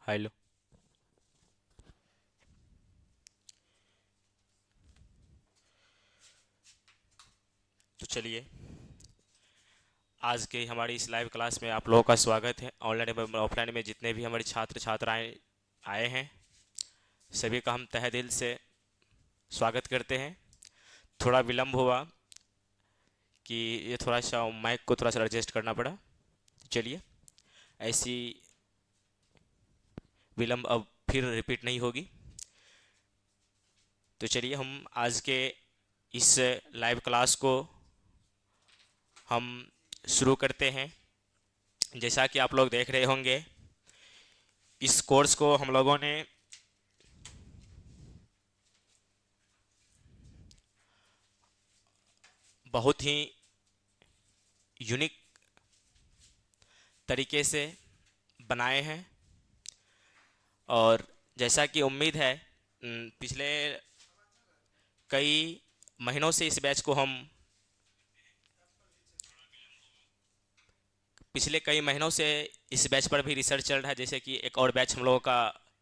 Hello. तो चलिए, आज के हमारी इस लाइव क्लास में आप लोगों का स्वागत है। ऑनलाइन एवं ऑफलाइन में जितने भी हमारे छात्र छात्राएं आए हैं, सभी का हम तहे दिल से स्वागत करते हैं। थोड़ा विलम्ब हुआ कि ये थोड़ा सा माइक को थोड़ा सा एडजस्ट करना पड़ा। चलिए, ऐसी विलम्ब अब फिर रिपीट नहीं होगी। तो चलिए, हम आज के इस लाइव क्लास को हम शुरू करते हैं। जैसा कि आप लोग देख रहे होंगे, इस कोर्स को हम लोगों ने बहुत ही यूनिक तरीके से बनाए हैं। और जैसा कि उम्मीद है, पिछले कई महीनों से इस बैच को हम पिछले कई महीनों से इस बैच पर भी रिसर्च चल रहा है। जैसे कि एक और बैच हम लोगों का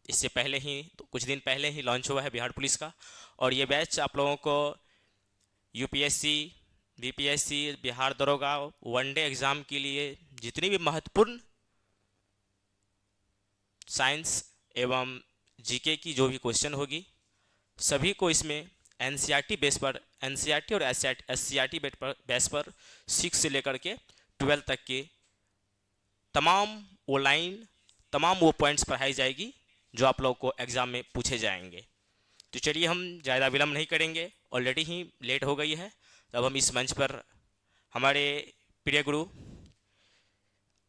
इससे पहले ही, तो कुछ दिन पहले ही लॉन्च हुआ है, बिहार पुलिस का। और ये बैच आप लोगों को यूपीएससी, बीपीएससी, बिहार दरोगा, वनडे एग्ज़ाम के लिए जितनी भी महत्वपूर्ण साइंस एवं जीके की जो भी क्वेश्चन होगी, सभी को इसमें एनसीईआरटी बेस पर, एनसीईआरटी और एससीईआरटी बेस पर 6 से लेकर के 12 तक के तमाम वो लाइन, तमाम वो पॉइंट्स पढ़ाई जाएगी जो आप लोग को एग्ज़ाम में पूछे जाएंगे। तो चलिए, हम ज़्यादा विलम्ब नहीं करेंगे, ऑलरेडी ही लेट हो गई है। तो अब हम इस मंच पर हमारे प्रिय गुरु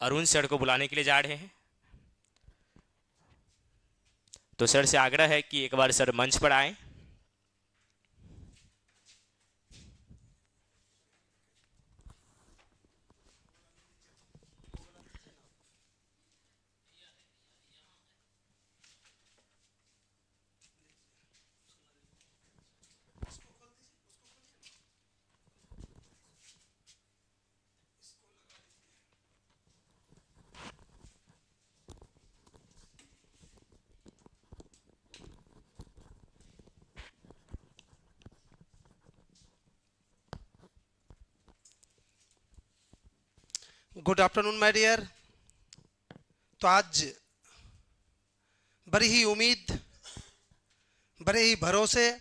अरुण सर को बुलाने के लिए जा रहे हैं। तो सर से आग्रह है कि एक बार सर मंच पर आएँ। Good afternoon my dear. तो आज बड़ी ही उम्मीद, बड़े ही भरोसे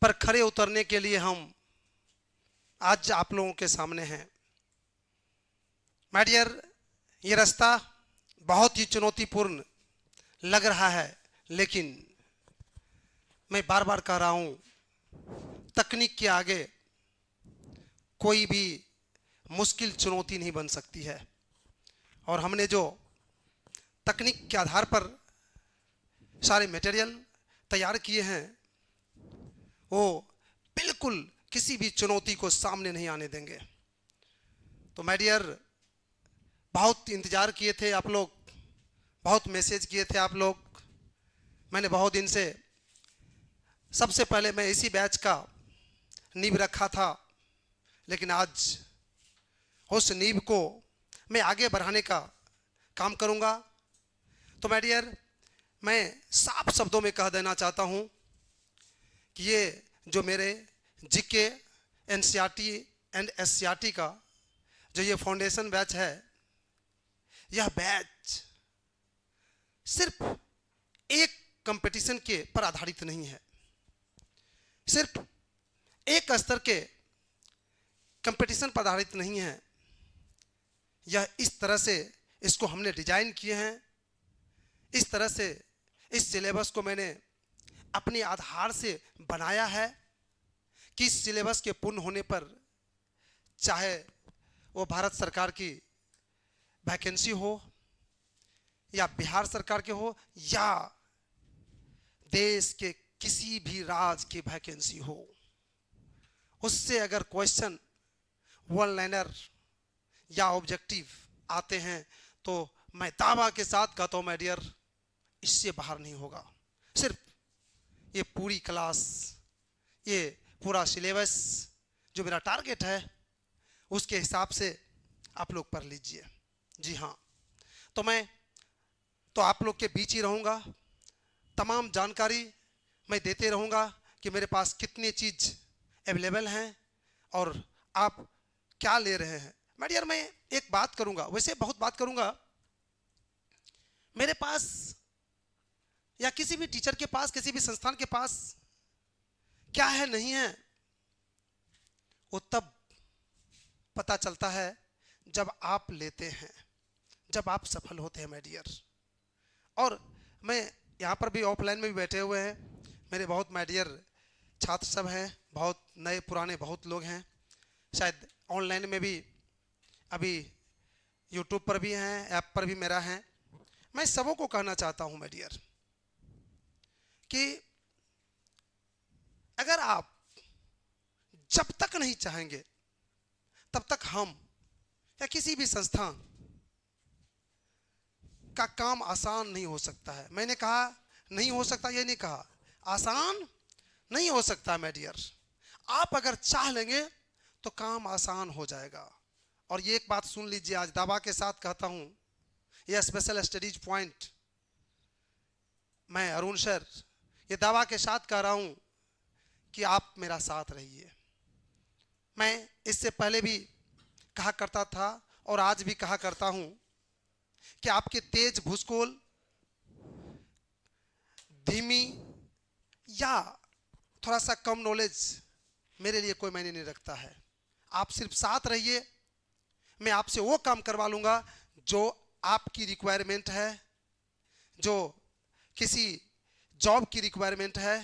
पर खरे उतरने के लिए हम आज आप लोगों के सामने हैं। माय डियर, ये रास्ता बहुत ही चुनौतीपूर्ण लग रहा है, लेकिन मैं बार बार कह रहा हूँ, तकनीक के आगे कोई भी मुश्किल चुनौती नहीं बन सकती है। और हमने जो तकनीक के आधार पर सारे मटेरियल तैयार किए हैं, वो बिल्कुल किसी भी चुनौती को सामने नहीं आने देंगे। तो माय डियर, बहुत इंतज़ार किए थे आप लोग, बहुत मैसेज किए थे आप लोग। मैंने बहुत दिन से, सबसे पहले मैं इसी बैच का नींव रखा था, लेकिन आज उस नींव को मैं आगे बढ़ाने का काम करूंगा। तो माय डियर, मैं साफ शब्दों में कह देना चाहता हूं कि ये जो मेरे जीके, एनसीईआरटी एंड एससीईआरटी का जो ये फाउंडेशन बैच है, यह बैच सिर्फ एक कंपटीशन के पर आधारित नहीं है, सिर्फ एक स्तर के कंपटीशन पर आधारित नहीं है। यह इस तरह से इसको हमने डिजाइन किए हैं, इस तरह से इस सिलेबस को मैंने अपने आधार से बनाया है कि इस सिलेबस के पूर्ण होने पर, चाहे वो भारत सरकार की वैकेंसी हो या बिहार सरकार के हो या देश के किसी भी राज्य की वैकेंसी हो, उससे अगर क्वेश्चन वन लाइनर या ऑब्जेक्टिव आते हैं तो मैं दावा के साथ कहता हूँ माय डियर, इससे बाहर नहीं होगा। सिर्फ ये पूरी क्लास, ये पूरा सिलेबस जो मेरा टारगेट है, उसके हिसाब से आप लोग पढ़ लीजिए। जी हाँ, तो मैं तो आप लोग के बीच ही रहूँगा। तमाम जानकारी मैं देते रहूँगा कि मेरे पास कितनी चीज़ अवेलेबल हैं और आप क्या ले रहे हैं। मैं डियर मैं एक बात करूँगा, वैसे बहुत बात करूँगा। मेरे पास या किसी भी टीचर के पास, किसी भी संस्थान के पास क्या है नहीं है, वो तब पता चलता है जब आप लेते हैं, जब आप सफल होते हैं माय डियर। और मैं यहाँ पर भी ऑफलाइन में भी बैठे हुए हैं, मेरे बहुत माय डियर छात्र सब हैं, बहुत नए पुराने बहुत लोग हैं, शायद ऑनलाइन में भी अभी यूट्यूब पर भी हैं, ऐप पर भी मेरा है। मैं सबों को कहना चाहता हूँ माय डियर कि अगर आप जब तक नहीं चाहेंगे तब तक हम या किसी भी संस्थान का काम आसान नहीं हो सकता है। मैंने कहा नहीं हो सकता, ये नहीं कहा आसान नहीं हो सकता माय डियर। आप अगर चाह लेंगे तो काम आसान हो जाएगा। और ये एक बात सुन लीजिए, आज दावा के साथ कहता हूं, यह स्पेशल स्टडीज पॉइंट मैं अरुण सर ये दावा के साथ कह रहा हूं कि आप मेरा साथ रहिए। मैं इससे पहले भी कहा करता था और आज भी कहा करता हूं कि आपके तेज भूसकोल, धीमी या थोड़ा सा कम नॉलेज मेरे लिए कोई मायने नहीं रखता है। आप सिर्फ साथ रहिए, मैं आपसे वो काम करवा लूँगा जो आपकी रिक्वायरमेंट है, जो किसी जॉब की रिक्वायरमेंट है,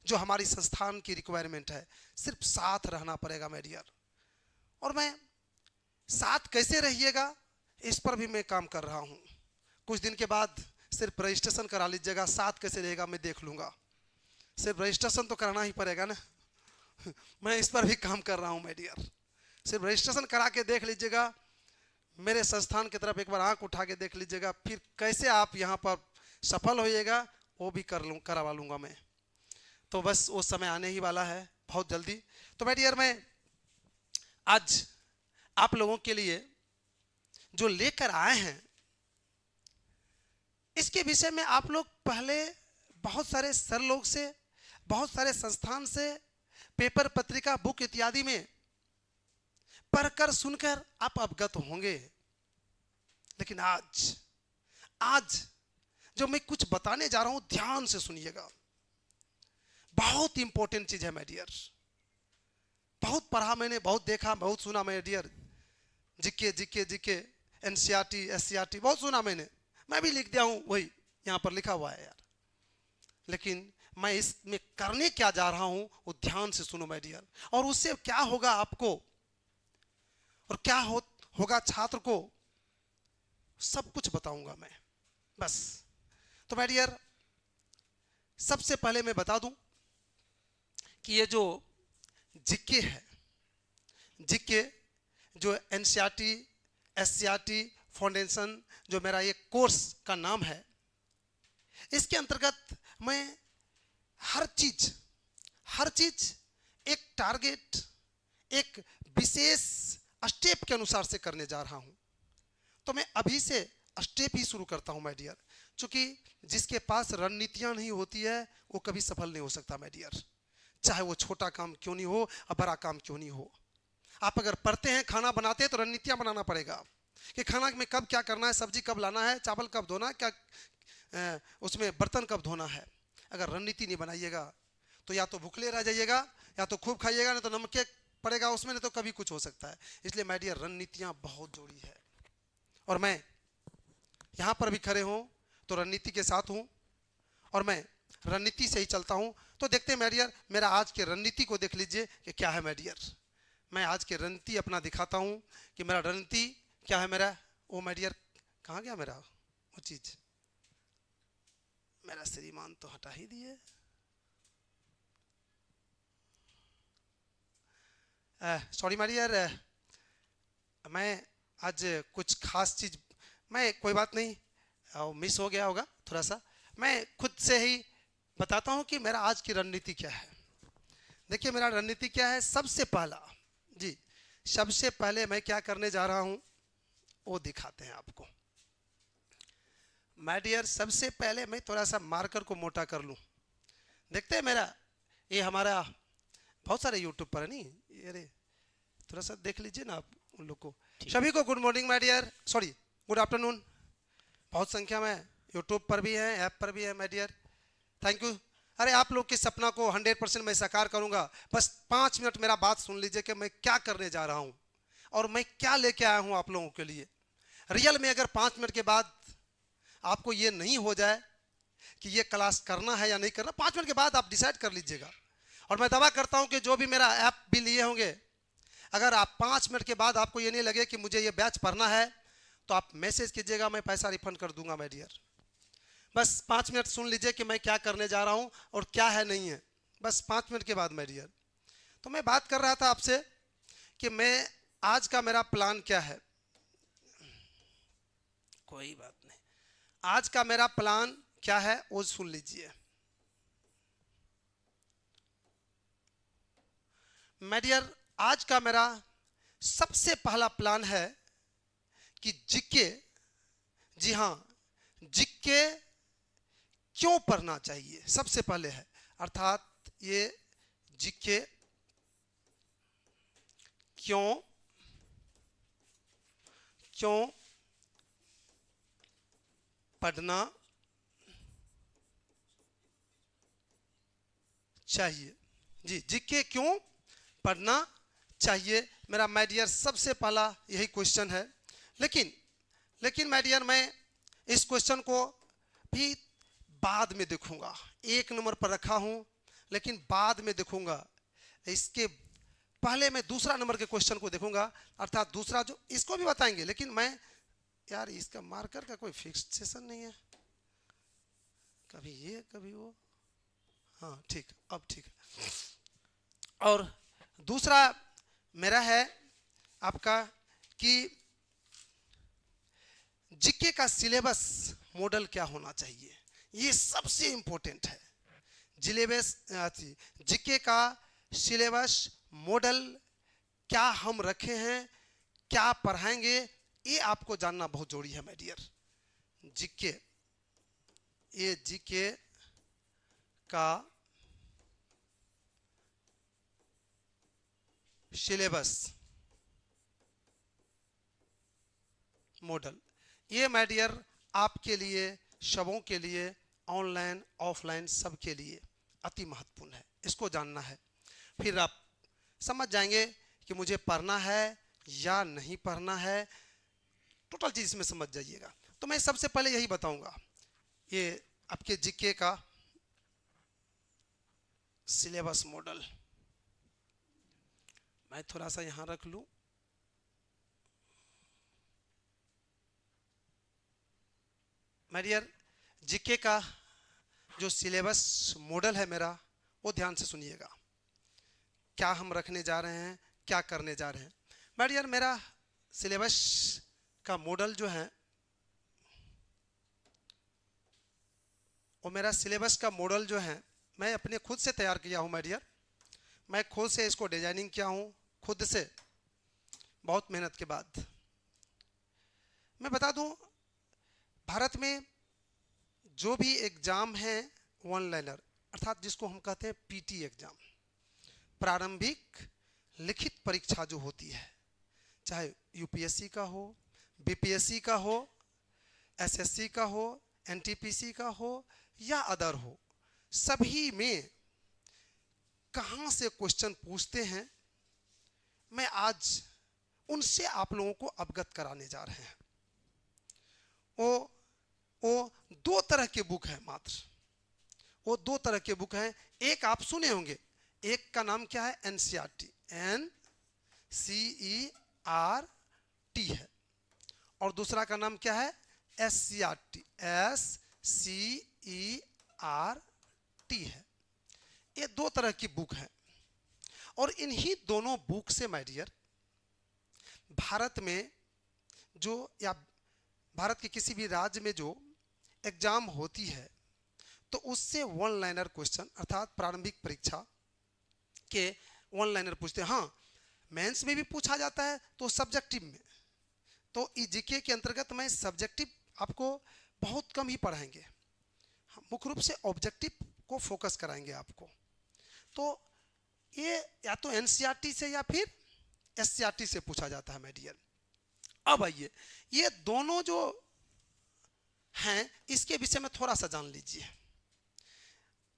जो हमारी संस्थान की रिक्वायरमेंट है। सिर्फ साथ रहना पड़ेगा माय डियर। और मैं साथ कैसे रहिएगा इस पर भी मैं काम कर रहा हूँ। कुछ दिन के बाद सिर्फ रजिस्ट्रेशन करा लीजिएगा, साथ कैसे रहेगा मैं देख लूँगा। सिर्फ रजिस्ट्रेशन तो कराना ही पड़ेगा ना मैं इस पर भी काम कर रहा हूँ माय डियर। सिर्फ रजिस्ट्रेशन करा के देख लीजिएगा, मेरे संस्थान की तरफ एक बार आंख उठा के देख लीजिएगा, फिर कैसे आप यहाँ पर सफल होइएगा वो भी करवा लूँगा मैं। तो बस वो समय आने ही वाला है बहुत जल्दी। तो माय डियर मैं आज आप लोगों के लिए जो लेकर आए हैं इसके विषय में आप लोग पहले बहुत सारे सर लोग से, बहुत सारे संस्थान से, पेपर, पत्रिका, बुक इत्यादि में पढ़कर सुनकर आप अवगत होंगे। लेकिन आज जो मैं कुछ बताने जा रहा हूं ध्यान से सुनिएगा, बहुत इंपॉर्टेंट चीज है माय डियर। बहुत पढ़ा मैंने, बहुत देखा, बहुत सुना my dear. GK NCERT, SCERT बहुत सुना मैंने, मैं भी लिख दिया हूं, वही यहां पर लिखा हुआ है यार। लेकिन मैं इसमें करने क्या जा रहा हूं वो ध्यान से सुनो माय डियर। और उससे क्या होगा आपको और क्या होगा छात्र को, सब कुछ बताऊंगा मैं बस। तो माय डियर सबसे पहले मैं बता दूं कि ये जो जीके है, जीके जो एनसीईआरटी, एससीईआरटी फाउंडेशन जो मेरा ये कोर्स का नाम है, इसके अंतर्गत मैं हर चीज एक टारगेट, एक विशेष स्टेप के अनुसार से करने जा रहा हूं। तो मैं अभी से स्टेप ही शुरू करता हूं माय डियर, क्योंकि जिसके पास रणनीतियां नहीं होती है वो कभी सफल नहीं हो सकता माय डियर। चाहे वो छोटा काम क्यों नहीं हो और बड़ा काम क्यों नहीं हो। आप अगर पढ़ते हैं, खाना बनाते हैं तो रणनीतियां बनाना पड़ेगा कि खाना में कब क्या करना है, सब्जी कब लाना है, चावल कब धोना है, क्या उसमें बर्तन कब धोना है। अगर रणनीति नहीं बनाइएगा तो या तो भूखले रह जाइएगा, या तो खूब खाइएगा, नहीं तो नमक पड़ेगा उसमें, नहीं तो कभी कुछ हो सकता है। इसलिए माय डियर रणनीतियां बहुत जरूरी है। और मैं यहाँ पर भी खड़े हूँ तो रणनीति के साथ हूँ और मैं रणनीति से ही चलता हूँ। तो देखते हैं माय डियर, मेरा आज के रणनीति को देख लीजिए कि क्या है माय डियर। मैं आज के रणनीति अपना दिखाता हूँ कि मेरा रणनीति क्या है। मेरा वो माय डियर कहाँ गया मेरा वो चीज, मेरा श्रीमान तो हटा ही दिए। सॉरी माय डियर, मैं आज कुछ खास चीज, मैं कोई बात नहीं, मिस हो गया होगा थोड़ा सा। मैं खुद से ही बताता हूं कि मेरा आज की रणनीति क्या है। देखिए मेरा रणनीति क्या है। सबसे पहला जी, सबसे पहले मैं क्या करने जा रहा हूं वो दिखाते हैं आपको। माय डियर, सबसे पहले मैं थोड़ा सा मार्कर को मोटा कर लूं। देखते हैं मेरा, ये हमारा बहुत सारे यूट्यूब पर है नहीं, अरे थोड़ा सा देख लीजिए ना आप उन लोग को। सभी को good morning my dear, sorry good afternoon. बहुत संख्या में यूट्यूब पर भी है, ऐप पर भी है माय डियर, थैंक यू। अरे आप लोग के सपना को 100% मैं साकार करूंगा। बस 5 मिनट मेरा बात सुन लीजिए कि मैं क्या करने जा रहा हूं और मैं क्या लेके आया हूं आप लोगों के लिए। रियल में अगर 5 मिनट के बाद आपको ये नहीं हो जाए कि ये क्लास करना है या नहीं करना, 5 मिनट के बाद आप डिसाइड कर लीजिएगा। और मैं दावा करता हूं कि जो भी मेरा ऐप भी लिए होंगे, अगर आप 5 मिनट के बाद आपको ये नहीं लगे कि मुझे ये बैच पढ़ना है, तो आप मैसेज कीजिएगा, मैं पैसा रिफंड कर दूंगा माय डियर। बस 5 मिनट सुन लीजिए कि मैं क्या करने जा रहा हूं और क्या है नहीं है, बस 5 मिनट के बाद माय डियर। तो मैं बात कर रहा था आपसे कि मैं आज का मेरा प्लान क्या है। कोई बात नहीं, आज का मेरा प्लान क्या है वो सुन लीजिए माय डियर। आज का मेरा सबसे पहला प्लान है कि जीके, जी हां, जीके क्यों पढ़ना चाहिए, सबसे पहले है। अर्थात ये जीके क्यों क्यों पढ़ना चाहिए, जी जीके क्यों पढ़ना चाहिए, मेरा माय डियर सबसे पहला यही क्वेश्चन है। लेकिन माय डियर, मैं इस क्वेश्चन को भी बाद में देखूंगा। 1 नंबर पर रखा हूं, लेकिन बाद में देखूंगा। इसके पहले मैं दूसरा नंबर के क्वेश्चन को देखूंगा, अर्थात दूसरा जो इसको भी बताएंगे, लेकिन मैं यार इसका मार्कर का कोई फिक्सेशन नहीं है, कभी ये कभी वो। हाँ ठीक, अब ठीक है। और दूसरा मेरा है आपका कि जीके का सिलेबस मॉडल क्या होना चाहिए, ये सबसे इंपॉर्टेंट है। जीके का सिलेबस मॉडल क्या हम रखे हैं, क्या पढ़ाएंगे, ये आपको जानना बहुत जरूरी है माय डियर। जीके, ये जीके का सिलेबस मॉडल, ये माय डियर आपके लिए, सबों के लिए, ऑनलाइन ऑफलाइन सबके लिए अति महत्वपूर्ण है। इसको जानना है, फिर आप समझ जाएंगे कि मुझे पढ़ना है या नहीं पढ़ना है, टोटल चीज इसमें समझ जाइएगा। तो मैं सबसे पहले यही बताऊंगा, ये आपके जीके का सिलेबस मॉडल। मैं थोड़ा सा यहां रख लूं, माय डियर जीके का जो सिलेबस मॉडल है मेरा, वो ध्यान से सुनिएगा। क्या हम रखने जा रहे हैं, क्या करने जा रहे हैं माय डियर। मेरा सिलेबस का मॉडल जो है, वो मेरा सिलेबस का मॉडल जो है, मैं अपने खुद से तैयार किया हूं माय डियर। मैं खुद से इसको डिजाइनिंग किया हूं, खुद से, बहुत मेहनत के बाद। मैं बता दूं, भारत में जो भी एग्जाम है वन लाइनर, अर्थात जिसको हम कहते हैं पीटी एग्जाम, प्रारंभिक लिखित परीक्षा जो होती है, चाहे यूपीएससी का हो, बीपीएससी का हो, एसएससी का हो, एनटीपीसी का हो या अदर हो, सभी में कहां से क्वेश्चन पूछते हैं, मैं आज उनसे आप लोगों को अवगत कराने जा रहे हैं। वो 2 तरह के बुक है मात्र, वो 2 तरह के बुक हैं। एक आप सुने होंगे, एक का नाम क्या है, एनसीईआरटी, NCERT है, और दूसरा का नाम क्या है, SCERT, SCERT है। ये 2 तरह की बुक है, और इन्हीं दोनों बुक से माय डियर भारत में जो, या भारत के किसी भी राज्य में जो एग्जाम होती है, तो उससे वन लाइनर क्वेश्चन, अर्थात प्रारंभिक परीक्षा के वन लाइनर पूछते हैं। हाँ, मेंस में भी पूछा जाता है, तो सब्जेक्टिव में, तो जीके के अंतर्गत मैं सब्जेक्टिव आपको बहुत कम ही पढ़ाएंगे, हम मुख्य रूप से ऑब्जेक्टिव को फोकस कराएंगे आपको। तो ये या तो एनसीईआरटी से या फिर एससीईआरटी से पूछा जाता है माय डियर। अब आइए, ये दोनों जो हैं इसके विषय में थोड़ा सा जान लीजिए।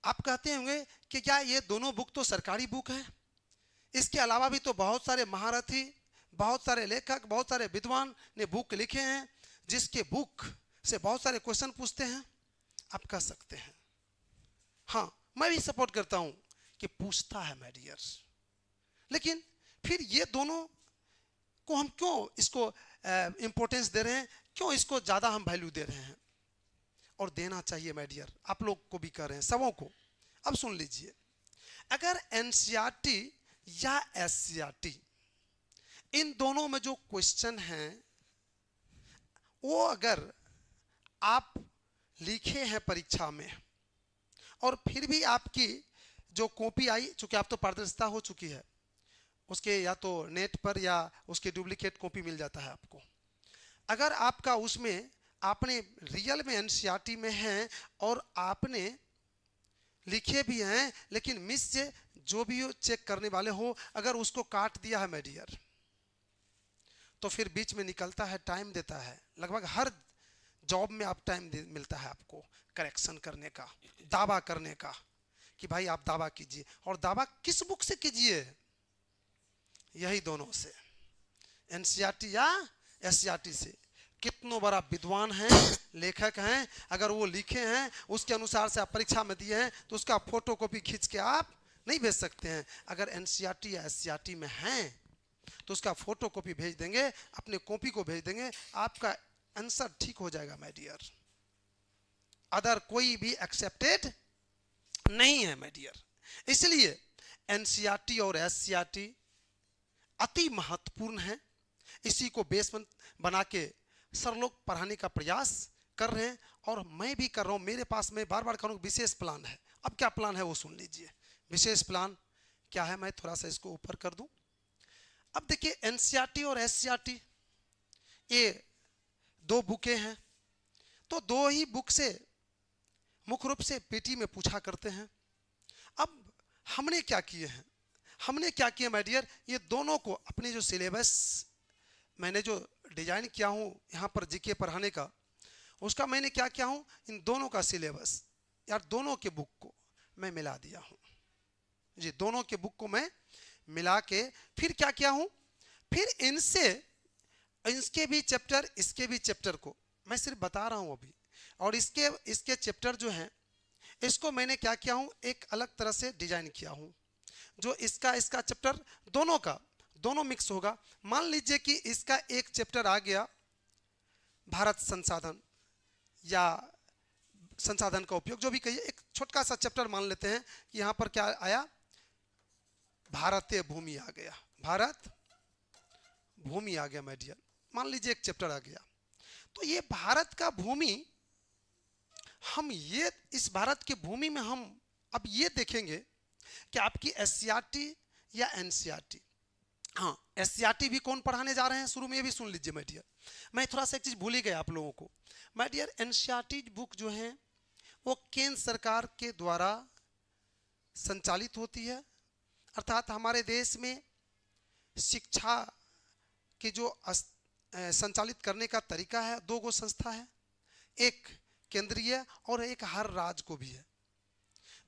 आप कहते होंगे कि क्या ये दोनों बुक तो सरकारी बुक हैं, इसके अलावा भी तो बहुत सारे महारथी, बहुत सारे लेखक, बहुत सारे विद्वान ने बुक लिखे हैं जिसके बुक से बहुत सारे क्वेश्चन पूछते हैं। आप कह सकते हैं हाँ, मैं भी सपोर्ट करता हूं कि पूछता है माय डियर, लेकिन फिर ये दोनों को हम क्यों इसको इंपॉर्टेंस दे रहे हैं, क्यों इसको ज्यादा हम वैल्यू दे रहे हैं? और देना चाहिए माय डियर, आप लोग को भी कर रहे हैं, सबों को। अब सुन लीजिए, अगर एनसीईआरटी या एससीईआरटी इन दोनों में जो क्वेश्चन हैं वो अगर आप लिखे हैं परीक्षा में और फिर भी आपकी जो कॉपी आई, चूंकि आप तो पारदर्शिता हो चुकी है, उसके या तो नेट पर या उसके डुप्लीकेट कॉपी मिल जाता है आपको। अगर आपका उसमें आपने रियल में एनसीईआरटी में हैं और आपने लिखे भी हैं, लेकिन मिस से जो भी चेक करने वाले हो अगर उसको काट दिया है माय डियर, तो फिर बीच में निकलता है, टाइम देता है। लगभग हर जॉब में आप टाइम मिलता है आपको करेक्शन करने का, दावा करने का कि भाई आप दावा कीजिए। और दावा किस बुक से कीजिए? यही दोनों से, एनसीईआरटी या एससीईआरटी से। कितनों बड़ा विद्वान हैं, लेखक हैं, अगर वो लिखे हैं उसके अनुसार से आप परीक्षा में दिए हैं तो उसका फोटो कॉपी खींच के आप नहीं भेज सकते हैं। अगर एनसीईआरटी या एससीईआरटी में हैं तो उसका फोटो कॉपी भेज देंगे, अपने कॉपी को भेज देंगे, आपका आंसर ठीक हो जाएगा माय डियर। अदर कोई भी एक्सेप्टेड नहीं है माय डियर। इसलिए एनसीईआरटी और एससीईआरटी अति महत्वपूर्ण है। इसी को बेस बना के सर लोग पढ़ाने का प्रयास कर रहे हैं और मैं भी कर रहा हूं। मेरे पास में बार बार कहूं विशेष प्लान है। अब क्या प्लान है वो सुन लीजिए। विशेष प्लान क्या है, मैं थोड़ा सा इसको ऊपर कर दूं। अब देखिए, एनसीईआरटी और एससीईआरटी ये दो बुकें हैं, तो दो ही बुक से मुख्य रूप से पीटी में पूछा करते हैं। अब हमने क्या किए हैं, हमने क्या किया माय डियर, ये दोनों को अपने जो सिलेबस मैंने जो डिजाइन किया हूं यहाँ पर जीके पढ़ाने का, उसका मैंने क्या किया हूं, इन दोनों का सिलेबस यार दोनों के बुक को मैं मिला दिया हूं जी। दोनों के बुक को मैं मिला के फिर क्या किया हूं, फिर इनसे इसके भी चैप्टर इसके भी चैप्टर को मैं सिर्फ बता रहा हूं अभी, और इसके चैप्टर जो हैं इसको मैंने क्या किया हूं, एक अलग तरह से डिजाइन किया हूं। जो इसका चैप्टर दोनों मिक्स होगा। मान लीजिए कि इसका एक चैप्टर आ गया भारत संसाधन या संसाधन का उपयोग, जो भी कहिए, एक छोटा सा चैप्टर मान लेते हैं कि यहां पर क्या आया, भारतीय भूमि आ गया, भारत भूमि आ गया माय डियर। मान लीजिए एक चैप्टर आ गया, तो ये भारत का भूमि, हम ये इस भारत की भूमि में हम अब ये देखेंगे कि आपकी एससीईआरटी या एनसीईआरटी, हाँ एससीईआरटी भी कौन पढ़ाने जा रहे हैं शुरू में ये भी सुन लीजिए माय डियर। मैं थोड़ा सा एक चीज भूल ही गया आप लोगों को माय डियर। एनसीईआरटी बुक जो है वो केंद्र सरकार के द्वारा संचालित होती है, अर्थात हमारे देश में शिक्षा के जो संचालित करने का तरीका है, दो गो संस्था है, एक केंद्रीय और एक हर राज्य को भी है।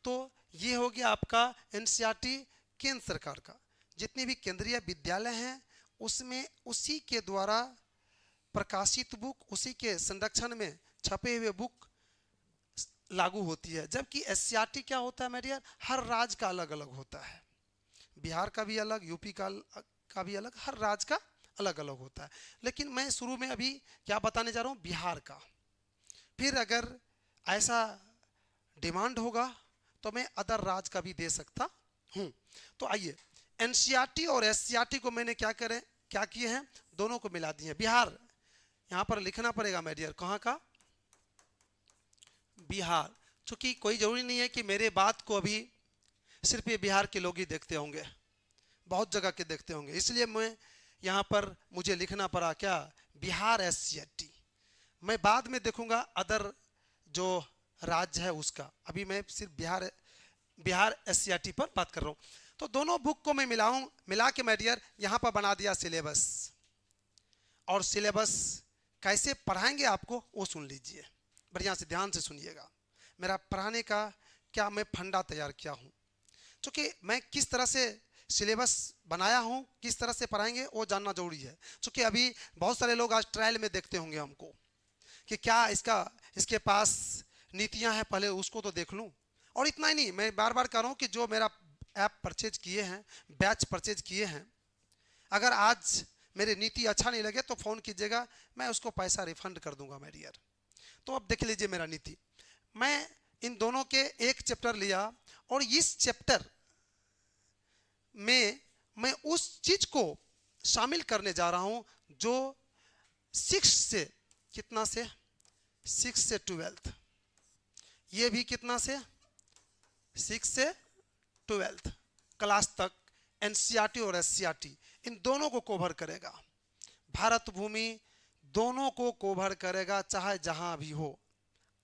तो ये हो गया आपका एनसीईआरटी केंद्र सरकार का। जितने भी केंद्रीय विद्यालय हैं उसमें उसी के द्वारा प्रकाशित बुक, उसी के संरक्षण में छपे हुए बुक लागू होती है। जबकि एससीईआरटी क्या होता है माय डियर, हर राज्य का अलग अलग होता है। बिहार का भी अलग, यूपी का भी अलग, हर राज्य का अलग अलग होता है। लेकिन मैं शुरू में अभी क्या बताने जा रहा हूँ, बिहार का। फिर अगर ऐसा डिमांड होगा तो मैं अदर राज्य का भी दे सकता हूँ। तो आइए, एनसीईआरटी और एससीईआरटी को मैंने क्या किए हैं, दोनों को मिला दिए हैं। बिहार यहां पर लिखना पड़ेगा माय डियर, कहां का, बिहार। चूंकि कोई जरूरी नहीं है कि मेरे बात को अभी सिर्फ ये बिहार के लोग ही देखते होंगे, बहुत जगह के देखते होंगे, इसलिए मैं यहां पर मुझे लिखना पड़ा क्या, बिहार एससीईआरटी। मैं बाद में देखूंगा अदर जो राज्य है उसका, अभी मैं सिर्फ बिहार एससीईआरटी पर बात कर रहा हूँ। तो दोनों बुक को मैं मिला के माय डियर यहाँ पर बना दिया सिलेबस। और सिलेबस कैसे पढ़ाएंगे आपको वो सुन लीजिए, बढ़िया से ध्यान से सुनिएगा। मेरा पढ़ाने का क्या मैं फंडा तैयार किया हूँ, क्योंकि मैं किस तरह से सिलेबस बनाया हूँ, किस तरह से पढ़ाएंगे वो जानना जरूरी है। क्योंकि अभी बहुत सारे लोग आज ट्रायल में देखते होंगे हमको कि क्या इसके पास नीतियाँ हैं, पहले उसको तो देख लूँ। और इतना ही नहीं, मैं बार बार कह रहा हूँ कि जो मेरा ऐप परचेज किए हैं, बैच परचेज किए हैं, अगर आज मेरी नीति अच्छा नहीं लगे तो फ़ोन कीजिएगा, मैं उसको पैसा रिफंड कर दूंगा माय डियर। तो अब देख लीजिए मेरा नीति। मैं इन दोनों के एक चैप्टर लिया और इस चैप्टर में मैं उस चीज को शामिल करने जा रहा हूं जो 6 से कितना से 6 से 12th, ये भी कितना से 6 से 12th क्लास तक एनसीईआरटी और एससीईआरटी इन दोनों को कवर करेगा। भारत भूमि दोनों को कवर करेगा, चाहे जहां भी हो।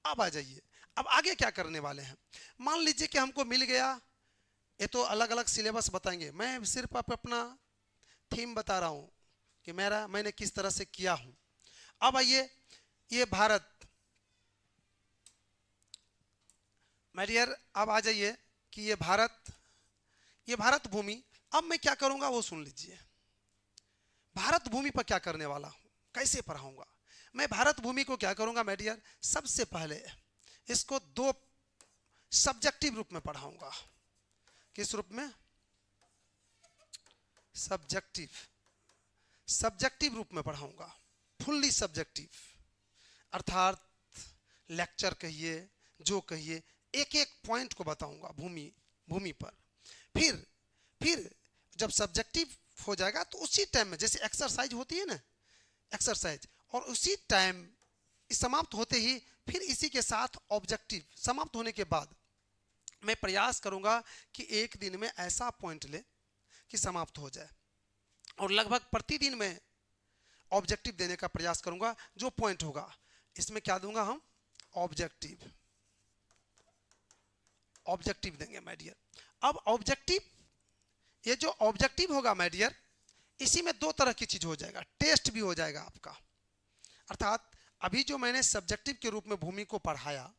अब आ जाइए, अब आगे क्या करने वाले हैं। मान लीजिए कि हमको मिल गया, ये तो अलग अलग सिलेबस बताएंगे, मैं सिर्फ अपना थीम बता रहा हूं कि मैंने किस तरह से किया हूं। अब आइए, ये भारत माय डियर, अब आ जाइए कि ये भारत भूमि। अब मैं क्या करूंगा वो सुन लीजिए। भारत भूमि पर क्या करने वाला हूं, कैसे पढ़ाऊंगा मैं भारत भूमि को। क्या करूंगा माय डियर, सबसे पहले इसको 2 सब्जेक्टिव रूप में पढ़ाऊंगा। किस रूप में? सब्जेक्टिव रूप में पढ़ाऊंगा, फुल्ली सब्जेक्टिव। अर्थात लेक्चर कहिए, जो कहिए, एक एक पॉइंट को बताऊंगा भूमि पर। फिर जब सब्जेक्टिव हो जाएगा तो उसी टाइम में, जैसे एक्सरसाइज होती है ना, एक्सरसाइज, और उसी टाइम समाप्त होते ही फिर इसी के साथ ऑब्जेक्टिव समाप्त होने के बाद मैं प्रयास करूंगा कि एक दिन में ऐसा पॉइंट ले कि समाप्त हो जाए। और लगभग प्रतिदिन में ऑब्जेक्टिव देने का प्रयास करूंगा। जो पॉइंट होगा इसमें क्या दूंगा हम, ऑब्जेक्टिव देंगे माय डियर। अब ऑब्जेक्टिव, ये जो ऑब्जेक्टिव होगा माय डियर, इसी में 2 तरह की चीज हो जाएगा, टेस्ट भी हो जाएगा आपका। अर्थात अभी जो मैंने सब्जेक्टिव के रूप में भूमि को पढ़ाया,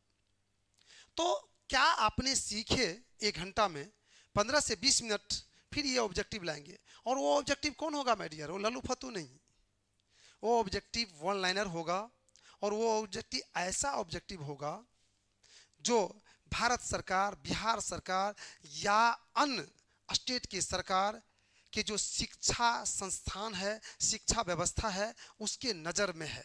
तो क्या आपने सीखे 1 घंटा में 15 से 20 मिनट, फिर ये ऑब्जेक्टिव लाएंगे। और वो ऑब्जेक्टिव कौन होगा माय डियर, वो लल्लू फतू नहीं, वो ऑब्जेक्टिव 1 लाइनर होगा। और वो ऑब्जेक्टिव ऐसा ऑब्जेक्टिव होगा जो भारत सरकार, बिहार सरकार या अन्य स्टेट की सरकार के जो शिक्षा संस्थान है, शिक्षा व्यवस्था है, उसके नज़र में है,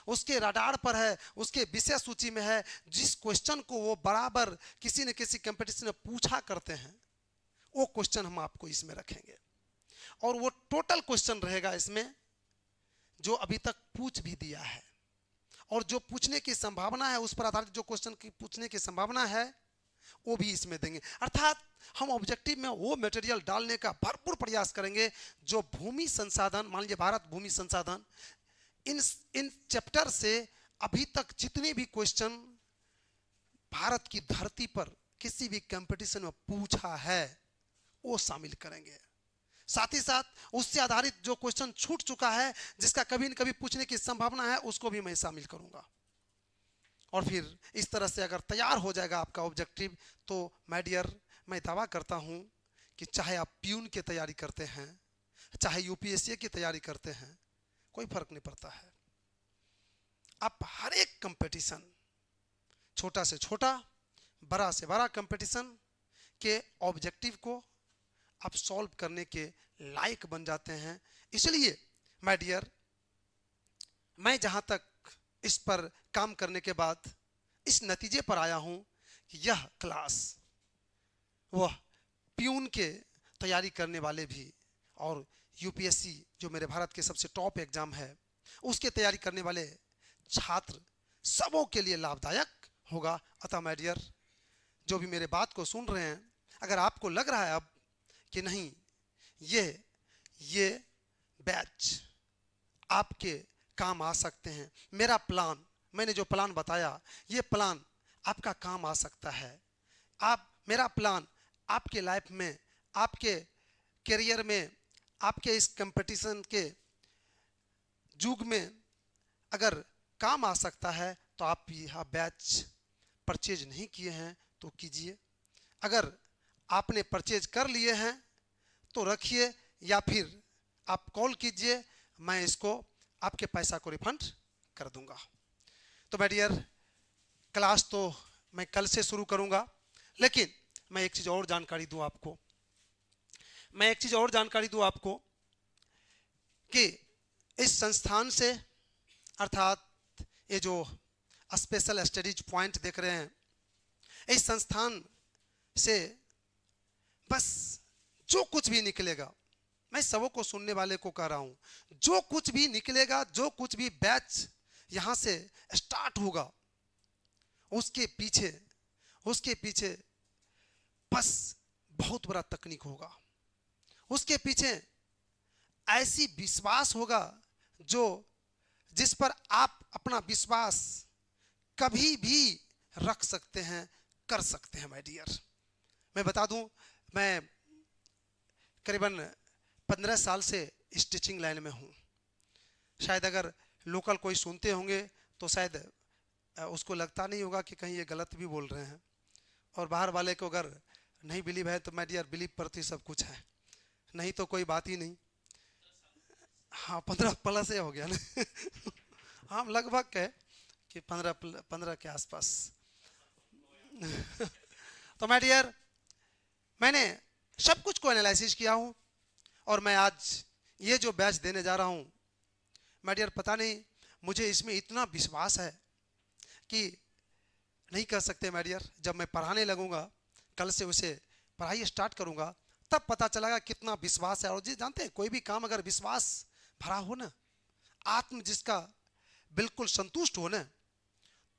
उसके रडार पर है, उसके विषय सूची में है। जिस क्वेश्चन को वो बराबर किसी न किसी कंपटीशन में पूछा करते हैं, वो क्वेश्चन हम आपको इसमें रखेंगे। और वो टोटल क्वेश्चन रहेगा इसमें जो अभी तक पूछ भी दिया है, और जो पूछने की संभावना है, उस पर आधारित जो क्वेश्चन की पूछने की संभावना है वो भी इसमें देंगे। अर्थात हम ऑब्जेक्टिव में वो मटेरियल डालने का भरपूर प्रयास करेंगे जो भूमि संसाधन, मान लीजिए भारत भूमि संसाधन, इन चैप्टर से अभी तक जितने भी क्वेश्चन भारत की धरती पर किसी भी कंपटीशन में पूछा है वो शामिल करेंगे। साथ ही साथ उससे आधारित जो क्वेश्चन छूट चुका है, जिसका कभी न कभी पूछने की संभावना है, उसको भी मैं शामिल करूंगा। और फिर इस तरह से अगर तैयार हो जाएगा आपका ऑब्जेक्टिव, तो माय डियर मैं दावा करता हूं कि चाहे आप प्यून की तैयारी करते हैं, चाहे यूपीएससी की तैयारी करते हैं, कोई फर्क नहीं पड़ता है। आप हर एक कंपटीशन, छोटा से छोटा, बड़ा से बड़ा कंपटीशन के ऑब्जेक्टिव को आप सॉल्व करने के लायक बन जाते हैं। इसलिए माय डियर, मैं जहां तक इस पर काम करने के बाद इस नतीजे पर आया हूं कि यह क्लास वह प्यून के तैयारी करने वाले भी और यूपीएससी जो मेरे भारत के सबसे टॉप एग्जाम है उसके तैयारी करने वाले छात्र सबों के लिए लाभदायक होगा। अतः माय डियर, जो भी मेरे बात को सुन रहे हैं, अगर आपको लग रहा है अब कि नहीं, ये बैच आपके काम आ सकते हैं। मेरा प्लान, मैंने जो प्लान बताया, ये प्लान आपका काम आ सकता है। आप, मेरा प्लान आपके लाइफ में, आपके करियर में, आपके इस कंपटीशन के युग में अगर काम आ सकता है तो आप यह बैच परचेज नहीं किए हैं तो कीजिए। अगर आपने परचेज कर लिए हैं तो रखिए, या फिर आप कॉल कीजिए, मैं इसको आपके पैसा को रिफंड कर दूंगा। तो माय डियर, क्लास तो मैं कल से शुरू करूंगा, लेकिन मैं एक चीज़ और जानकारी दूं आपको। मैं एक चीज़ और जानकारी दूं आपको कि इस संस्थान से, अर्थात ये जो स्पेशल स्टडीज पॉइंट देख रहे हैं, इस संस्थान से बस जो कुछ भी निकलेगा, मैं सबों को सुनने वाले को कह रहा हूं, जो कुछ भी निकलेगा, जो कुछ भी बैच यहां से स्टार्ट होगा, उसके पीछे बस बहुत बड़ा तकनीक होगा। उसके पीछे ऐसी विश्वास होगा जो, जिस पर आप अपना विश्वास कभी भी रख सकते हैं, कर सकते हैं। माय डियर, मैं बता दूं, मैं करीबन 15 साल से स्टिचिंग लाइन में हूं। शायद अगर लोकल कोई सुनते होंगे तो शायद उसको लगता नहीं होगा कि कहीं ये गलत भी बोल रहे हैं, और बाहर वाले को अगर नहीं बिलीव है तो माय डियर, बिलीव पर तो सब कुछ है, नहीं तो कोई बात ही नहीं। हाँ, 15 प्लस हो गया ना। हाँ, लगभग है कि 15 के आसपास। तो माय डियर, मैंने सब कुछ को एनालिसिस किया हूँ, और मैं आज ये जो बैच देने जा रहा हूँ, माय डियर, पता नहीं मुझे इसमें इतना विश्वास है कि नहीं कर सकते माय डियर। जब मैं पढ़ाने लगूंगा, कल से उसे पढ़ाई स्टार्ट करूंगा, तब पता चलेगा कितना विश्वास है। और जी जानते हैं, कोई भी काम अगर विश्वास भरा हो ना, आत्म जिसका बिल्कुल संतुष्ट हो ना,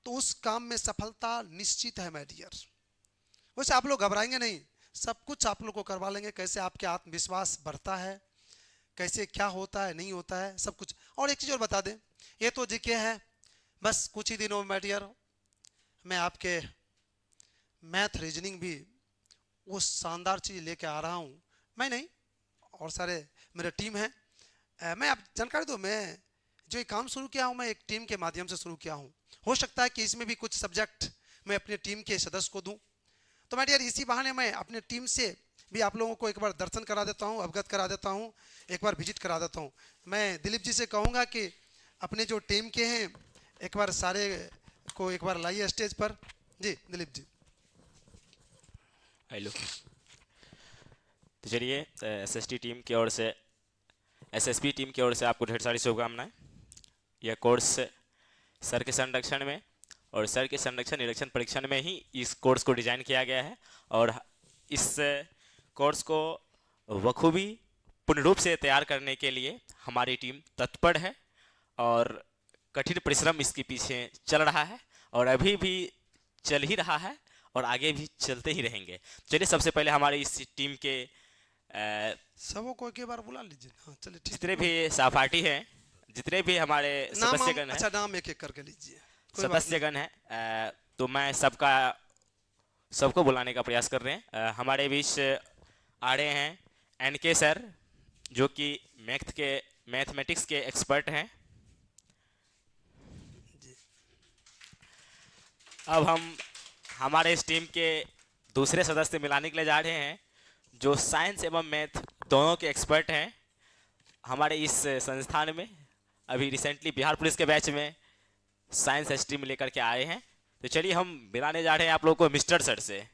तो उस काम में सफलता निश्चित है माय डियर। वैसे आप लोग घबराएंगे नहीं, सब कुछ आप लोग को करवा लेंगे, कैसे आपके आत्मविश्वास बढ़ता है, कैसे क्या होता है, नहीं होता है, सब कुछ। और एक चीज़ और बता दें, ये तो जीके है, बस कुछ ही दिनों में माय डियर मैं आपके मैथ रीजनिंग भी वो शानदार चीज़ लेके आ रहा हूँ। मैं नहीं, और सारे मेरे टीम है। मैं आप जानकारी दूँ, मैं जो ये काम शुरू किया हूँ, मैं एक टीम के माध्यम से शुरू किया हूँ। हो सकता है कि इसमें भी कुछ सब्जेक्ट मैं अपने टीम के सदस्य को दूँ। तो माय डियर, इसी बहाने मैं अपने टीम से भी आप लोगों को एक बार दर्शन करा देता हूँ, अवगत करा देता हूँ, एक बार विजिट करा देता हूँ। मैं दिलीप जी से कहूँगा कि अपने जो टीम के हैं, एक बार सारे को एक बार लाइए स्टेज पर। जी दिलीप जी। हेलो। तो चलिए, एसएसटी टीम की ओर से, एसएसपी टीम की ओर से आपको ढेर सारी शुभकामनाएं। यह कोर्स सर के संरक्षण में और सर के संरक्षण निरीक्षण परीक्षण में ही इस कोर्स को डिज़ाइन किया गया है, और इस कोर्स को बखूबी पूर्ण रूप से तैयार करने के लिए हमारी टीम तत्पर है, और कठिन परिश्रम इसके पीछे चल रहा है, और अभी भी चल ही रहा है, और आगे भी चलते ही रहेंगे। चलिए, सबसे पहले हमारी इस टीम के सबों को एक बार बुला लीजिए। हाँ चलिए, ठीक। जितने भी सहपाठी हैं, जितने भी हमारे सदस्यगण हैं, अच्छा, नाम एक एक करके लीजिए, कोई बात नहीं। सदस्यगण हैं, तो मैं सबको बुलाने का प्रयास कर रहे हैं। हमारे बीच आ रहे हैं एनके सर, जो कि मैथमेटिक्स के एक्सपर्ट हैं। अब हम हमारे इस टीम के दूसरे सदस्य मिलाने के लिए जा रहे हैं, जो साइंस एवं मैथ दोनों के एक्सपर्ट हैं हमारे इस संस्थान में। अभी रिसेंटली बिहार पुलिस के बैच में साइंस स्ट्रीम लेकर के आए हैं। तो चलिए, हम मिलाने जा रहे हैं आप लोगों को मिस्टर सर से।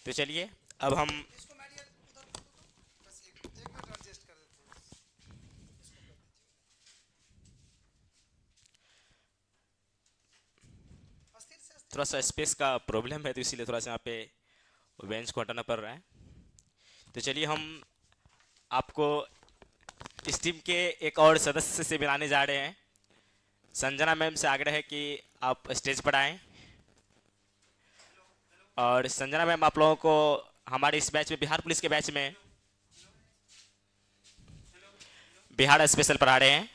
तो चलिए, अब हम थोड़ा सा स्पेस का प्रॉब्लम है, तो इसीलिए थोड़ा सा यहाँ पे बेंच को हटाना पड़ रहा है। तो चलिए, हम आपको इस टीम के एक और सदस्य से मिलाने जा रहे हैं। संजना मैम से आग्रह है कि आप स्टेज पर आएं। और संजना मैम आप लोगों को हमारे इस बैच में, बिहार पुलिस के बैच में बिहार स्पेशल पढ़ा रहे हैं।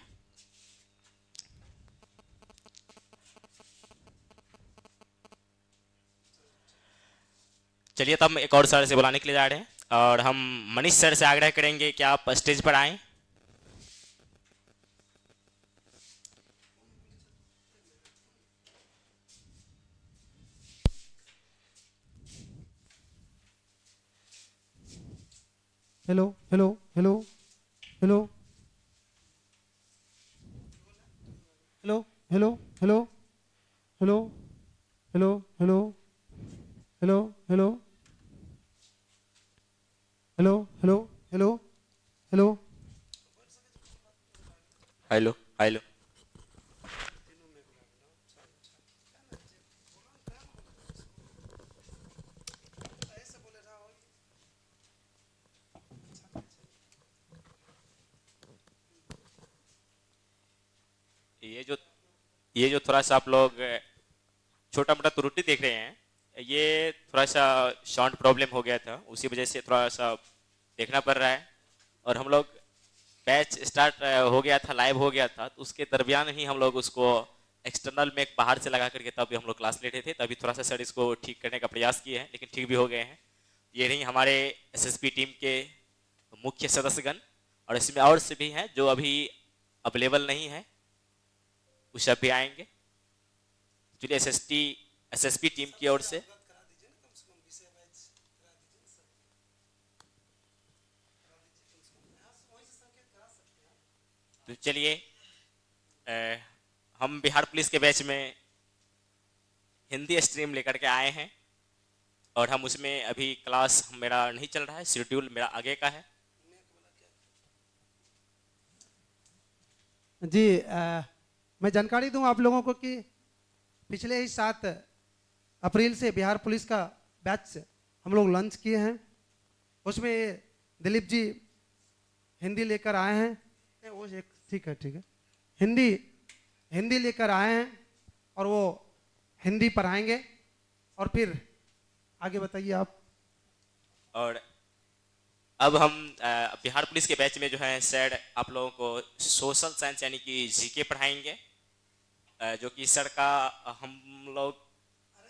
चलिए, तो हम एक और सर से बुलाने के लिए जा रहे हैं और हम मनीष सर से आग्रह करेंगे कि आप स्टेज पर आएं। Hello hello hello hello hello hello hello hello hello hello hello hello hello hello hello hello hello hello. ये जो ये जो थोड़ा सा आप लोग छोटा मोटा त्रुटि देख रहे हैं, ये थोड़ा सा साउंड प्रॉब्लम हो गया था, उसी वजह से थोड़ा सा देखना पड़ रहा है। और हम लोग बैच स्टार्ट हो गया था, लाइव हो गया था, तो उसके दरमियान ही हम लोग उसको एक्सटर्नल में बाहर से लगा करके तब भी हम लोग क्लास ले रहे थे। तभी थोड़ा सा सर इसको ठीक करने का प्रयास किए हैं, लेकिन ठीक भी हो गए हैं। ये नहीं हमारे एसएसपी टीम के मुख्य सदस्यगण, और इसमें और से भी हैं जो अभी अवेलेबल नहीं है, वो सब भी आएंगे। चलिए, एसएसपी टीम की ओर से तो चलिए, हम बिहार पुलिस के बैच में हिंदी स्ट्रीम लेकर के आए हैं और हम उसमें अभी क्लास मेरा नहीं चल रहा है, शेड्यूल मेरा आगे का है। जी, मैं जानकारी दूं आप लोगों को कि पिछले ही 7 अप्रैल से बिहार पुलिस का बैच हम लोग लॉन्च किए हैं। उसमें दिलीप जी हिंदी लेकर आए हैं। नहीं, वो एक ठीक है हिंदी लेकर आए हैं और वो हिंदी पढ़ाएंगे। और फिर आगे बताइए आप। और अब हम बिहार पुलिस के बैच में जो है सर आप लोगों को सोशल साइंस यानी कि जीके पढ़ाएंगे, जो कि सर का हम लोग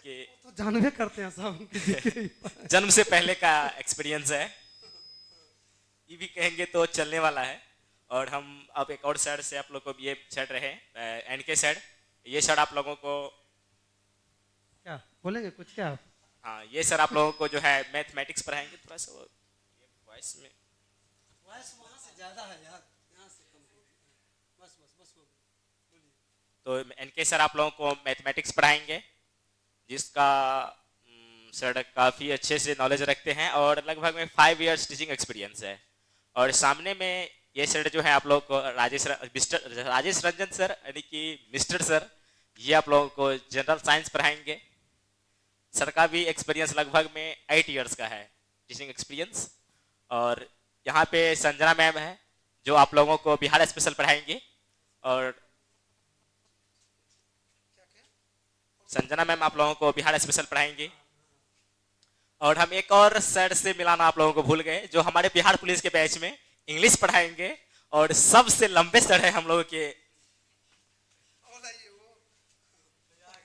के तो जानवे करते हैं सब जन्म से पहले का एक्सपीरियंस है, ये भी कहेंगे तो चलने वाला है। और हम अब एक और सर से आप लोग को ये सर रहे एनके सर, ये सर आप लोगों को क्या बोलेंगे कुछ क्या? हाँ, ये सर आप लोगों को जो है मैथमेटिक्स पढ़ाएंगे। थोड़ा सा वो वॉइस में वहाँ से ज्यादा है यार, यहाँ से कम है। बस बोलिए। तो एनके सर आप लोगों को मैथमेटिक्स पढ़ाएंगे, जिसका सर काफ़ी अच्छे से नॉलेज रखते हैं और लगभग में 5 इयर्स टीचिंग एक्सपीरियंस है। और सामने में ये सर जो है आप लोगों को राजेश रंजन सर यानी कि मिस्टर सर, ये आप लोगों को जनरल साइंस पढ़ाएंगे। सर का भी एक्सपीरियंस लगभग में 8 इयर्स का है टीचिंग एक्सपीरियंस। और यहाँ पे संजना मैम है जो आप लोगों को बिहार स्पेशल पढ़ाएंगे। और संजना मैम आप लोगों को बिहार स्पेशल पढ़ाएंगे। और हम एक और सर से मिलाना आप लोगों को भूल गए, जो हमारे बिहार पुलिस के बैच में इंग्लिश पढ़ाएंगे और सबसे लंबे सर है हम लोगों के,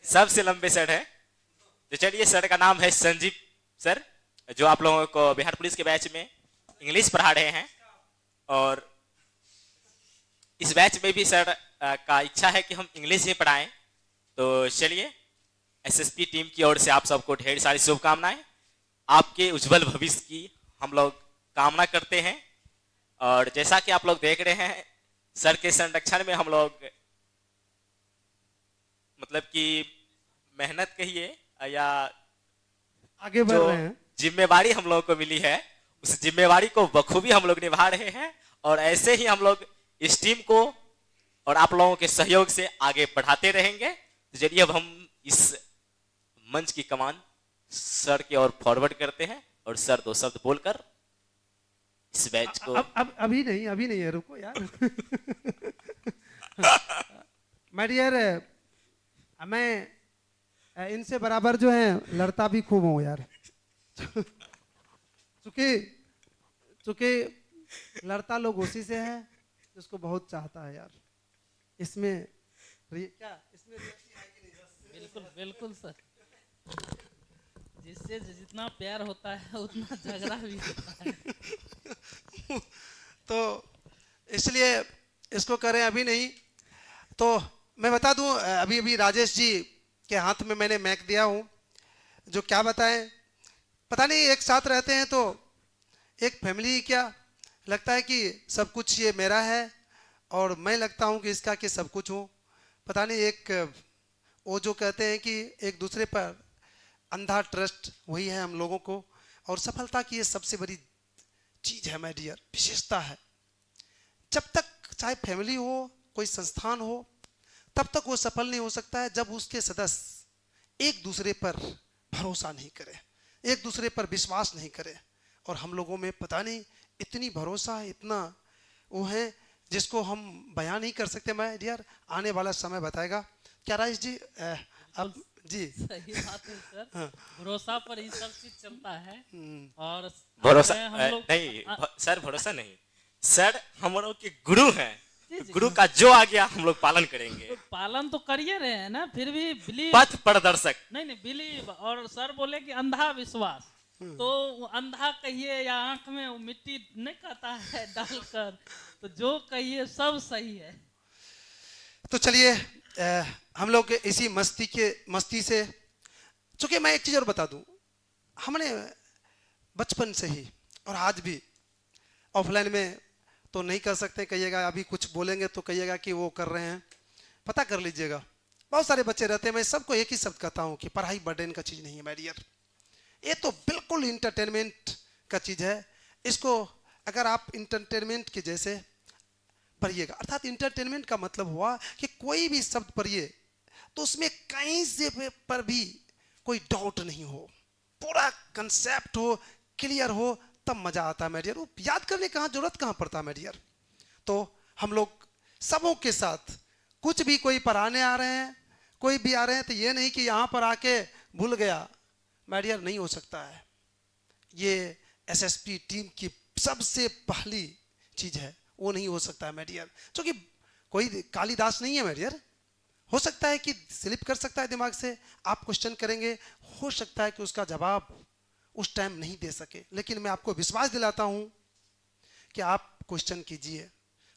सबसे लंबे सर है। तो चलिए, सर का नाम है संजीव सर, जो आप लोगों को बिहार पुलिस के बैच में इंग्लिश पढ़ा रहे हैं। और इस बैच में भी सर का इच्छा है कि हम इंग्लिश ही पढ़ाएं। तो चलिए, एसएसपी टीम की ओर से आप सबको ढेर सारी शुभकामनाएं, आपके उज्जवल भविष्य की हम लोग कामना करते हैं। और जैसा कि आप लोग देख रहे हैं, सर के संरक्षण में हम लोग मतलब कि मेहनत कहिए या आगे बढ़ रहे हैं। जिम्मेवारी हम लोगों को मिली है, उस जिम्मेवारी को बखूबी हम लोग निभा रहे हैं। और ऐसे ही हम लोग इस टीम को और आप लोगों के सहयोग से आगे बढ़ाते रहेंगे। तो चलिए, अब हम इस मंच की कमान सर की ओर फॉरवर्ड करते हैं और सर 2 शब्द बोलकर इस बैच को अब अभी नहीं है, रुको यार माय डियर, मैं इनसे बराबर जो है लड़ता भी खूब हूँ यार। चूंकि चूंकि लड़ता लोग उसी से है जिसको बहुत चाहता है यार। इसमें क्या इसमें बिल्कुल बिल्कुल सर, जिससे जितना प्यार होता है उतना झगड़ा भी होता है। तो इसलिए इसको करें अभी नहीं। तो मैं बता दूं, अभी अभी राजेश जी के हाथ में मैंने मैक दिया हूं, जो क्या बताएं, पता नहीं एक साथ रहते हैं तो एक फैमिली क्या लगता है कि सब कुछ ये मेरा है और मैं लगता हूं कि इसका कि सब कुछ हूं। पता नहीं एक वो जो कहते हैं कि एक दूसरे पर अंधा ट्रस्ट, वही है हम लोगों को। और सफलता की ये सबसे बड़ी चीज है माय डियर, विशेषता है। जब तक चाहे फैमिली हो, कोई संस्थान हो, तब तक वो सफल नहीं हो सकता है जब उसके सदस्य एक दूसरे पर भरोसा नहीं करे, एक दूसरे पर विश्वास नहीं करे। और हम लोगों में पता नहीं इतनी भरोसा है, इतना वो है जिसको हम बयान नहीं कर सकते। मैं डियर आने वाला समय बताएगा। क्या राजेश जी आप जी सही बात है सर, हाँ। भरोसा पर ही सब चीज चलता है। और भरोसा हम लोग नहीं सर, भरोसा नहीं सर, हम लोग के गुरु हैं। जी, जी। गुरु का जो आ गया हम लोग पालन करेंगे। तो पालन तो करिए रहे हैं ना, फिर भी बिलीव, पथ प्रदर्शक। नहीं नहीं बिलीव। और सर बोले कि अंधा विश्वास, तो वो अंधा कहिए या आंख में वो मिट्टी नहीं कहता है डालकर, तो जो कहिए सब सही है। तो चलिए हम लोग इसी मस्ती से, चूंकि मैं एक चीज और बता दूं, हमने बचपन से ही और आज भी ऑफलाइन में तो नहीं कर सकते, कहिएगा अभी कुछ बोलेंगे तो कहिएगा कि वो कर रहे हैं, पता कर लीजिएगा। बहुत सारे बच्चे रहते हैं, मैं सबको एक ही शब्द कहता हूं कि पढ़ाई बर्डन का चीज नहीं है माय डियर, ये तो बिल्कुल इंटरटेनमेंट का चीज है। इसको अगर आप इंटरटेनमेंट के जैसे पढ़िएगा, अर्थात इंटरटेनमेंट का मतलब हुआ कि कोई भी शब्द पढ़िए तो उसमें कहीं से पर भी कोई डाउट नहीं हो, पूरा कंसेप्ट हो, क्लियर हो, तब मजा आता है मेरे डियर। वो याद करने कहाँ जरूरत कहाँ पड़ता है मेरे डियर। तो हम लोग सबों के साथ कुछ भी, कोई पढ़ाने आ रहे हैं, कोई भी आ रहे हैं, तो ये नहीं कि यहाँ पर आके भूल गया, मेरे डियर नहीं हो सकता है। ये एसएसपी टीम की सबसे पहली चीज है, वो नहीं हो सकता है मेरे डियर। क्योंकि कोई कालिदास नहीं है मेरे डियर, हो सकता है कि स्लिप कर सकता है दिमाग से, आप क्वेश्चन करेंगे, हो सकता है कि उसका जवाब उस टाइम नहीं दे सके, लेकिन मैं आपको विश्वास दिलाता हूं कि आप क्वेश्चन कीजिए।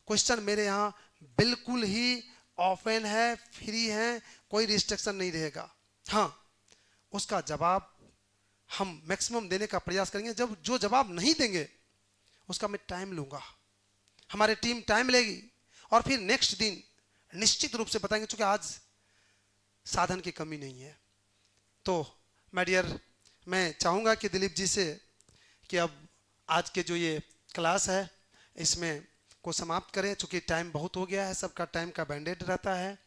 क्वेश्चन मेरे यहाँ बिल्कुल ही ओपन है, फ्री है, कोई रिस्ट्रिक्शन नहीं रहेगा। हाँ, उसका जवाब हम मैक्सिमम देने का प्रयास करेंगे। जब जो जवाब नहीं देंगे उसका मैं टाइम लूंगा, हमारी टीम टाइम लेगी, और फिर नेक्स्ट दिन निश्चित रूप से बताएंगे, क्योंकि आज साधन की कमी नहीं है। तो माय डियर, मैं चाहूंगा कि दिलीप जी से कि अब आज के जो ये क्लास है इसमें को समाप्त करें, चूंकि टाइम बहुत हो गया है, सबका टाइम का बैंडेड रहता है।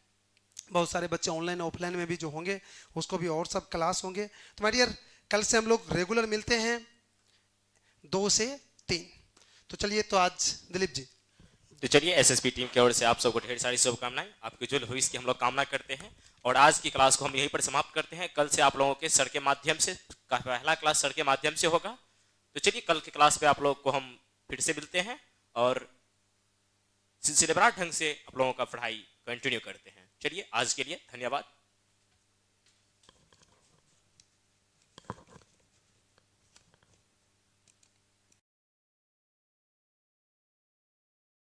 बहुत सारे बच्चे ऑनलाइन ऑफलाइन में भी जो होंगे उसको भी और सब क्लास होंगे। तो माय डियर, कल से हम लोग रेगुलर मिलते हैं 2 से 3। तो चलिए, तो आज दिलीप जी। तो चलिए, एसएसपी टीम की ओर से आप सबको ढेर सारी शुभकामनाएं, आपके उज्जवल भविष्य की हम लोग कामना करते हैं। और आज की क्लास को हम यहीं पर समाप्त करते हैं। कल से आप लोगों के सर के माध्यम से पहला क्लास सर के माध्यम से होगा। तो चलिए, कल के क्लास पे आप लोग को हम फिर से मिलते हैं और सिलसिलेवार ढंग से आप लोगों का पढ़ाई कंटिन्यू करते हैं। चलिए, आज के लिए धन्यवाद।